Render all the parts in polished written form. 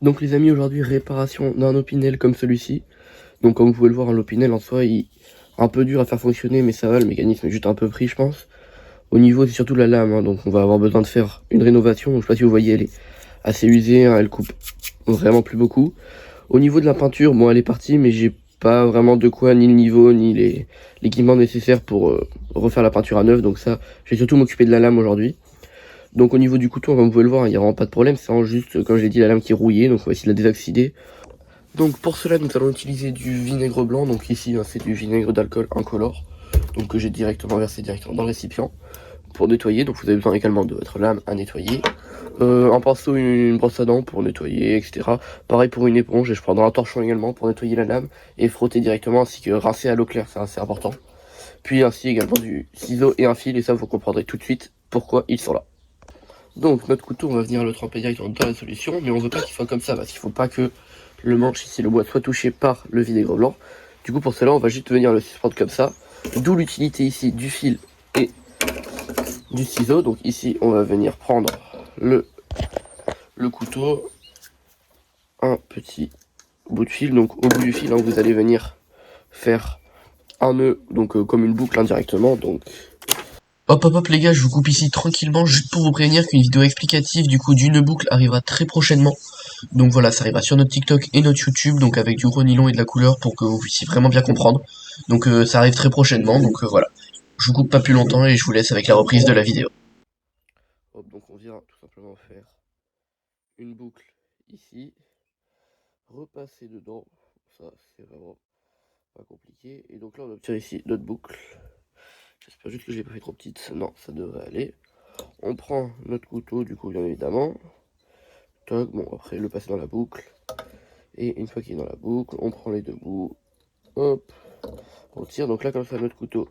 Donc les amis, aujourd'hui réparation d'un Opinel comme celui-ci. Donc comme vous pouvez le voir, un Opinel en soi, il est un peu dur à faire fonctionner, mais ça va, le mécanisme est juste un peu pris je pense. Au niveau c'est surtout la lame, hein, donc on va avoir besoin de faire une rénovation. Je sais pas si vous voyez, elle est assez usée, hein, elle coupe vraiment plus beaucoup. Au niveau de la peinture, bon elle est partie, mais j'ai pas vraiment de quoi, ni le niveau, ni l'équipement nécessaire pour refaire la peinture à neuf. Donc ça, je vais surtout m'occuper de la lame aujourd'hui. Donc au niveau du couteau, comme vous pouvez le voir, il n'y a vraiment pas de problème, c'est vraiment juste, comme je l'ai dit, la lame qui est rouillée, donc on va essayer de la désoxyder. Donc pour cela, nous allons utiliser du vinaigre blanc, donc ici hein, c'est du vinaigre d'alcool incolore, donc que j'ai directement versé directement dans le récipient pour nettoyer. Donc vous avez besoin également de votre lame à nettoyer, un pinceau, une brosse à dents pour nettoyer, etc. Pareil pour une éponge, et je prendrai un torchon également pour nettoyer la lame et frotter directement, ainsi que rincer à l'eau claire, c'est assez important. Puis ainsi également du ciseau et un fil, et ça vous comprendrez tout de suite pourquoi ils sont là. Donc notre couteau, on va venir le tremper directement dans la solution, mais on veut pas qu'il soit comme ça, parce qu'il faut pas que le manche ici, le bois, soit touché par le vinaigre blanc. Du coup pour cela, on va juste venir le suspendre comme ça, d'où l'utilité ici du fil et du ciseau. Donc ici, on va venir prendre le couteau, un petit bout de fil. Donc au bout du fil, hein, vous allez venir faire un nœud, donc comme une boucle indirectement. Donc hop hop hop les gars, je vous coupe ici tranquillement juste pour vous prévenir qu'une vidéo explicative du coup d'une boucle arrivera très prochainement. Donc voilà, ça arrivera sur notre TikTok et notre YouTube, donc avec du gros nylon et de la couleur pour que vous puissiez vraiment bien comprendre. Donc ça arrive très prochainement, donc voilà. Je vous coupe pas plus longtemps et je vous laisse avec la reprise de la vidéo. Hop, donc on vient tout simplement faire une boucle ici, repasser dedans, ça c'est vraiment pas compliqué. Et donc là on obtient ici notre boucle. J'espère juste que je l'ai pas fait trop petite, non ça devrait aller. On prend notre couteau du coup bien évidemment. Toc, bon après le passer dans la boucle. Et une fois qu'il est dans la boucle, on prend les deux bouts. Hop, on tire. Donc là comme ça notre couteau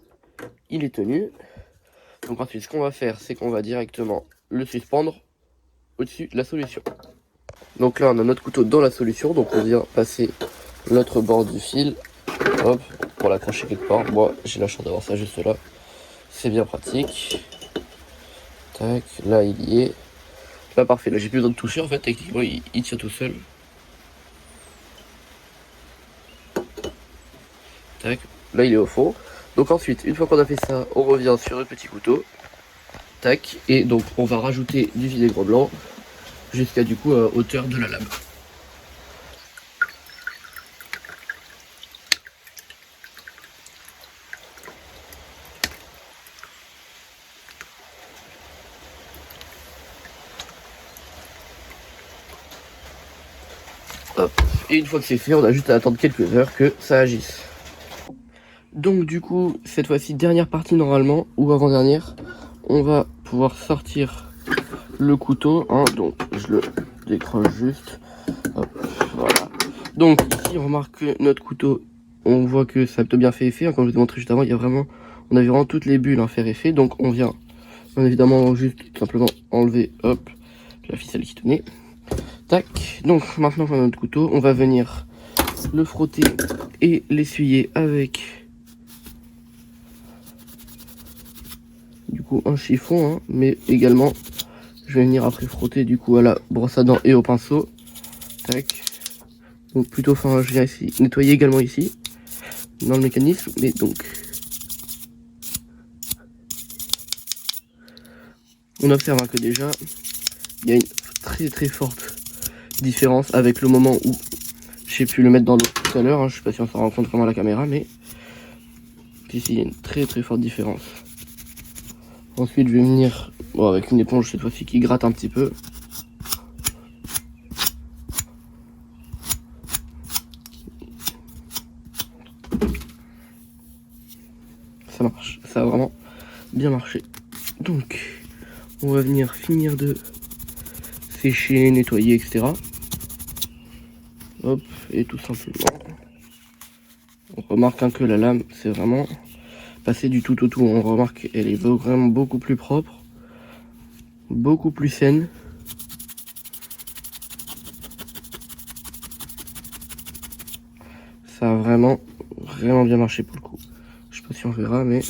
il est tenu. Donc ensuite ce qu'on va faire c'est qu'on va directement le suspendre au-dessus de la solution. Donc là on a notre couteau dans la solution. Donc on vient passer l'autre bord du fil. Hop, pour l'accrocher quelque part. Moi j'ai la chance d'avoir ça juste là. C'est bien pratique. Tac, là il y est. Là parfait, là j'ai plus besoin de toucher en fait, techniquement il tient tout seul. Tac, là il est au fond. Donc ensuite, une fois qu'on a fait ça, on revient sur le petit couteau. Tac, et donc on va rajouter du vinaigre blanc jusqu'à du coup à hauteur de la lame. Hop. Et une fois que c'est fait, on a juste à attendre quelques heures que ça agisse. Donc du coup, cette fois-ci, dernière partie normalement, ou avant-dernière, on va pouvoir sortir le couteau, hein, donc je le décroche juste. Hop, voilà. Donc ici on remarque que notre couteau, on voit que ça a plutôt bien fait effet, hein, comme je vous ai montré juste avant, il y a vraiment, on avait vraiment toutes les bulles à faire effet. Donc on vient bien évidemment juste tout simplement enlever, hop, la ficelle qui tenait. Tac, donc maintenant qu'on a notre couteau, on va venir le frotter et l'essuyer avec du coup un chiffon, hein, mais également je vais venir après frotter du coup à la brosse à dents et au pinceau. Tac, donc plutôt fin, je viens ici nettoyer également ici dans le mécanisme, mais donc on observe hein, que déjà il y a une très forte différence avec le moment où j'ai pu le mettre dans l'eau tout à l'heure, hein, je sais pas si on s'en rend compte vraiment à la caméra, mais ici il y a une très forte différence. Ensuite je vais venir bon, avec une éponge cette fois-ci qui gratte un petit peu. Ça marche, ça a vraiment bien marché. Donc on va venir finir de sécher, nettoyer, etc. Hop, et tout simplement on remarque hein, que la lame c'est vraiment passé du tout au tout. On remarque qu'elle est vraiment beaucoup plus propre, beaucoup plus saine. Ça a vraiment bien marché pour le coup. Je sais pas si on verra, mais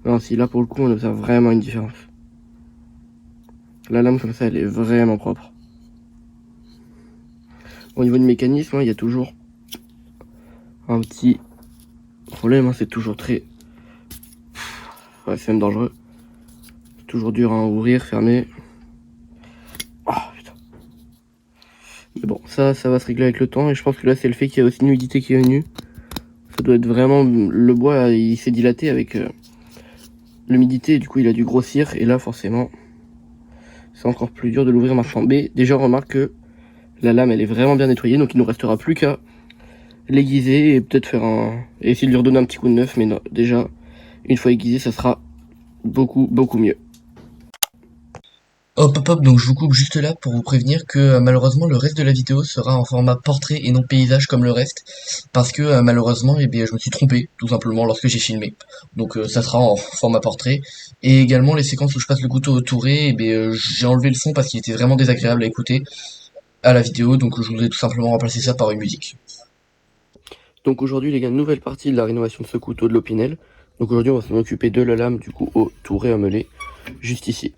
non, si là pour le coup on observe vraiment une différence. La lame comme ça, elle est vraiment propre. Au niveau du mécanisme, il y a toujours un petit problème, c'est toujours très... Ouais, c'est même dangereux. C'est toujours dur à ouvrir, fermer. Ah, putain. Mais bon, ça va se régler avec le temps, et je pense que là, c'est le fait qu'il y a aussi une humidité qui est venue. Ça doit être vraiment... Le bois, il s'est dilaté avec l'humidité, du coup, il a dû grossir, et là, forcément, c'est encore plus dur de l'ouvrir maintenant. Mais déjà, on remarque que la lame, elle est vraiment bien nettoyée, donc il nous restera plus qu'à l'aiguiser et peut-être faire et essayer de lui redonner un petit coup de neuf, mais non, déjà, une fois aiguisé, ça sera beaucoup mieux. Hop hop hop, donc je vous coupe juste là pour vous prévenir que malheureusement le reste de la vidéo sera en format portrait et non paysage comme le reste, parce que malheureusement eh bien, je me suis trompé tout simplement lorsque j'ai filmé. Donc ça sera en format portrait. Et également les séquences où je passe le couteau au touré, eh bien, j'ai enlevé le son parce qu'il était vraiment désagréable à écouter à la vidéo, donc je voudrais tout simplement remplacer ça par une musique. Donc aujourd'hui les gars, nouvelle partie de la rénovation de ce couteau de l'Opinel. Donc aujourd'hui on va s'en occuper de la lame du coup au touré à meuler, juste ici.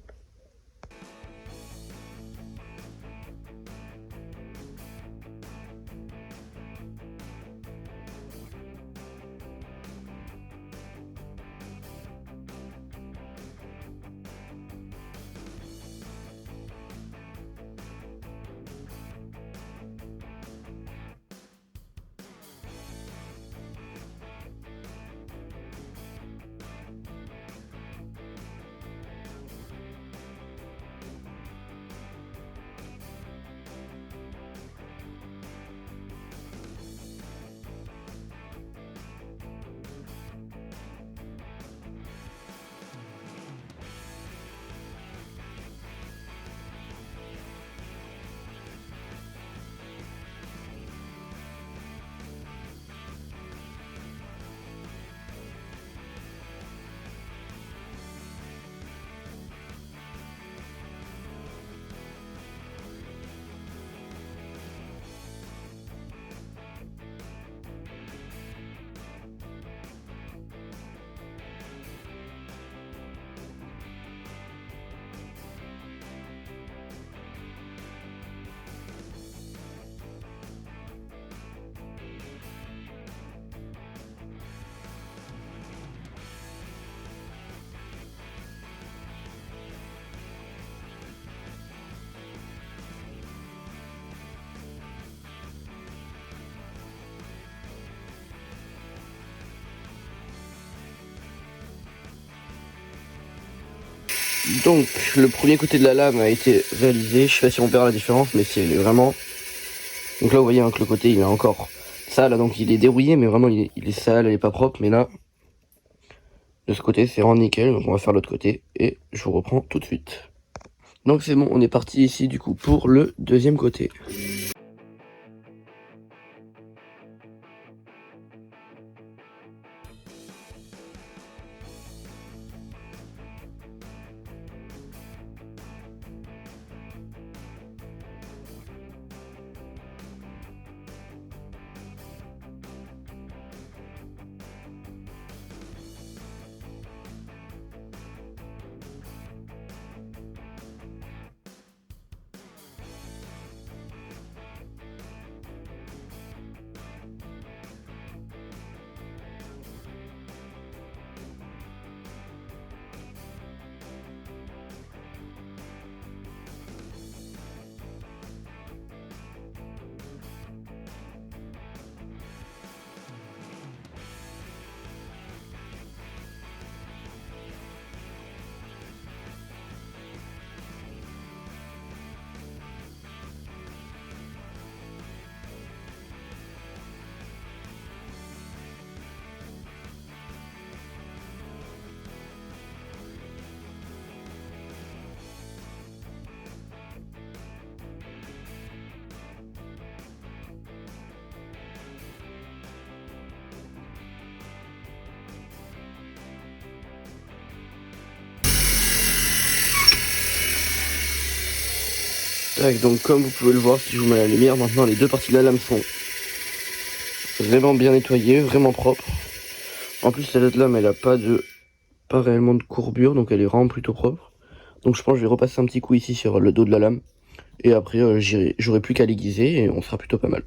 Donc le premier côté de la lame a été réalisé, je sais pas si on verra la différence, mais si elle est vraiment... Donc là vous voyez que le côté il est encore sale, donc il est dérouillé, mais vraiment il est sale, il est pas propre, mais là, de ce côté c'est en nickel, donc on va faire l'autre côté, et je vous reprends tout de suite. Donc c'est bon, on est parti ici du coup pour le deuxième côté. Tac, donc comme vous pouvez le voir, si je vous mets la lumière, maintenant les deux parties de la lame sont vraiment bien nettoyées, vraiment propres. En plus cette lame elle a pas réellement de courbure, donc elle est vraiment plutôt propre. Donc je pense que je vais repasser un petit coup ici sur le dos de la lame. Et après j'aurai plus qu'à l'aiguiser et on sera plutôt pas mal.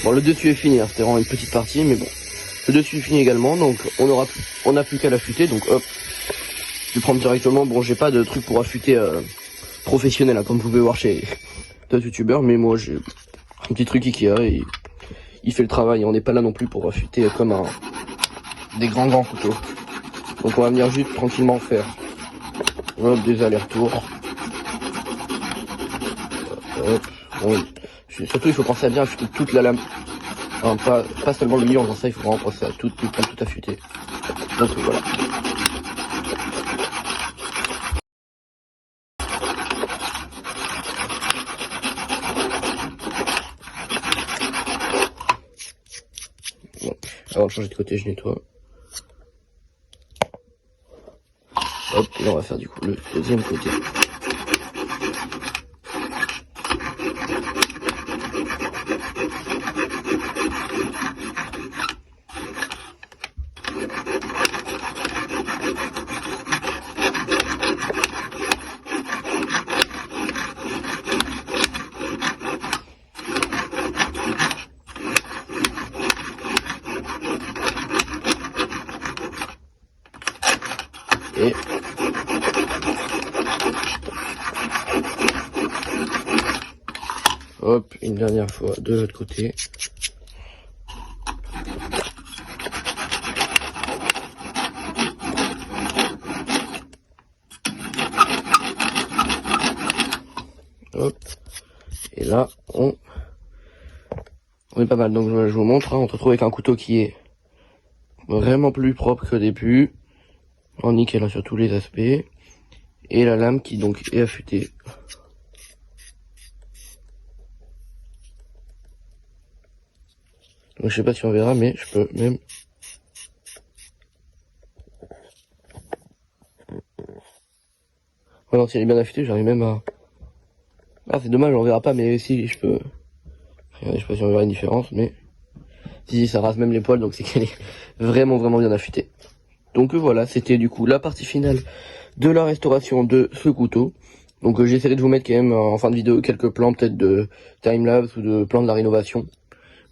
Bon, le dessus est fini, hein, c'était vraiment une petite partie, mais bon. Le dessus est fini également, donc on a plus qu'à l'affûter, donc hop. Je vais prendre directement, bon j'ai pas de truc pour affûter professionnel, hein, comme vous pouvez voir chez d'autres youtubeurs, mais moi j'ai un petit truc Ikea et il fait le travail, on n'est pas là non plus pour affûter comme des grands couteaux. Donc on va venir juste tranquillement faire hop, des allers-retours. Hop, bon, surtout il faut penser à bien affûter toute la lame. Enfin, pas seulement le milieu, en faisant ça il faut vraiment penser à tout affûter. Donc voilà. Bon. Avant de changer de côté, je nettoie. Hop, et là on va faire du coup le deuxième côté. Et hop, une dernière fois de l'autre côté. Hop. Et là, on est pas mal. Donc je vous montre, hein, on se retrouve avec un couteau qui est vraiment plus propre que au début. En nickel, hein, sur tous les aspects. Et la lame qui donc est affûtée. Donc je sais pas si on verra, mais je peux même... Oh non, si elle est bien affûtée, j'arrive même à... Ah, c'est dommage, on verra pas, mais si, je peux... Regardez, je sais pas si on verra une différence, mais... Si, ça rase même les poils, donc c'est qu'elle est vraiment bien affûtée. Donc voilà, c'était du coup la partie finale de la restauration de ce couteau. Donc j'essaierai de vous mettre quand même en fin de vidéo quelques plans peut-être de timelapse ou de plans de la rénovation.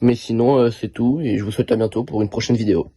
Mais sinon c'est tout et je vous souhaite à bientôt pour une prochaine vidéo.